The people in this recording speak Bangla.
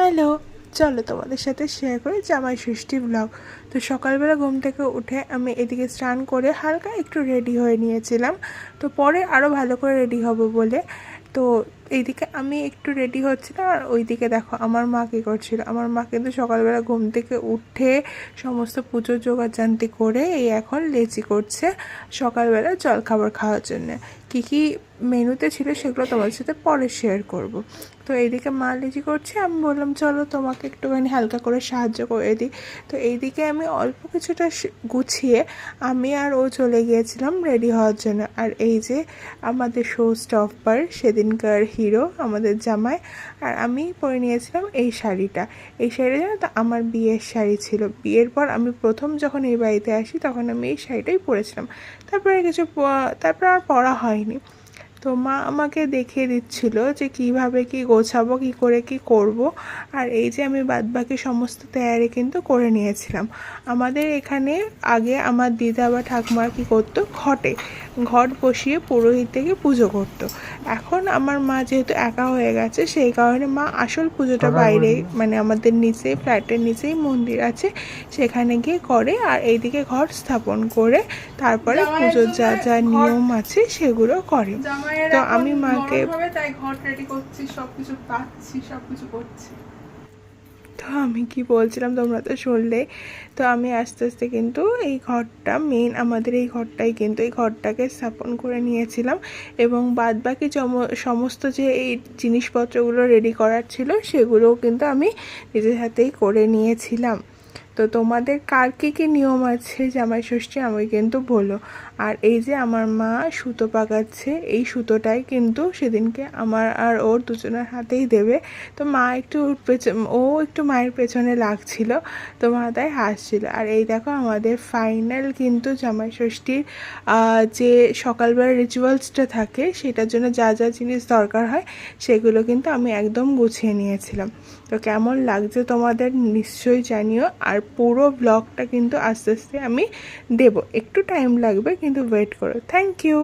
হ্যালো, চলো তোমাদের সাথে শেয়ার করি জামাই ষষ্ঠী ব্লগ। তো সকালবেলা ঘুম থেকে উঠে আমি এদিকে স্নান করে হালকা একটু রেডি হয়ে নিয়েছিলাম। তো পরে আরও ভালো করে রেডি হব বলে তো এইদিকে আমি একটু রেডি হচ্ছিলাম, আর ওইদিকে দেখো আমার মা কী করছিল। আমার মা কিন্তু সকালবেলা ঘুম থেকে উঠে সমস্ত পুজোর জোগাড়জান্তি করে এই এখন লেচি করছে সকালবেলা জলখাবার খাওয়ার জন্য। কী কী মেনুতে ছিল সেগুলো তোমাদের সাথে পরে শেয়ার করব। তো এইদিকে মা লেচি করছে, আমি বললাম চলো তোমাকে একটুখানি হালকা করে সাহায্য করে দিই। তো এইদিকে আমি অল্প কিছুটা গুছিয়ে আমি আর ও চলে গিয়েছিলাম রেডি হওয়ার জন্য। আর এই যে আমাদের শো স্টপার সেদিনকার হিরো আমাদের জামাই, আর আমি পরে নিয়েছিলাম এই শাড়িটা। এই শাড়িটা জানো তো আমার বিয়ের শাড়ি ছিল। বিয়ের পর আমি প্রথম যখন এই বাড়িতে আসি তখন আমি এই শাড়িটাই পরেছিলাম, তারপর আর পরা হয়নি। তো মা আমাকে দেখিয়ে দিচ্ছিল যে কিভাবে কি গোছাবো, কি করে কি করব। আর এই যে আমি বাদবাকি সমস্ত তৈয়ারি কিন্তু করে নিয়েছিলাম। আমাদের এখানে আগে আমার দিদা বা ঠাকুমার কী করতো, ঘট বসিয়ে পুরোহিত থেকে পুজো করতো। এখন আমার মা যেহেতু একা হয়ে গেছে সেই কারণে মা আসল পুজোটা বাইরে, মানে আমাদের নিচে ফ্ল্যাটের নিচেই মন্দির আছে সেখানে গিয়ে করে। আর এইদিকে ঘট স্থাপন করে তারপরে পুজোর যা যা নিয়ম আছে সেগুলো করে। তো আমি মাকে তাই ঘট রেডি করছি, সবকিছু পাচ্ছি, সবকিছু করছি। তো আমি কি বলছিলাম তোমরা তো শুনলে। তো আমি আস্তে আস্তে কিন্তু এই ঘরটা মেন, আমাদের এই ঘরটাই কিন্তু এই ঘরটাকে স্থাপন করে নিয়েছিলাম, এবং বাদবাকি সমস্ত যে এই জিনিসপত্রগুলো রেডি করার ছিল সেগুলোও কিন্তু আমি নিজের হাতেই করে নিয়েছিলাম। তো তোমাদের কার কী কী নিয়ম আছে জামাই ষষ্ঠী আমাকে কিন্তু বলো। আর এই যে আমার মা সুতো পাকাচ্ছে, এই সুতোটাই কিন্তু সেদিনকে আমার আর ওর দুজনের হাতেই দেবে। তো মা একটু একটু মায়ের পেছনে লাগছিল, তো মা তাই হাসছিল। আর এই দেখো আমাদের ফাইনাল কিন্তু জামাই ষষ্ঠীর যে সকালবেলা রিচুয়ালসটা থাকে সেটার জন্য যা যা জিনিস দরকার হয় সেগুলো কিন্তু আমি একদম গুছিয়ে নিয়েছিলাম। তো কেমন লাগছে তোমাদের নিশ্চয়ই জানিও। আর পুরো ব্লগটা কিন্তু আস্তে আস্তে আমি দেবো, একটু টাইম লাগবে কিন্তু ওয়েট করো। Thank you.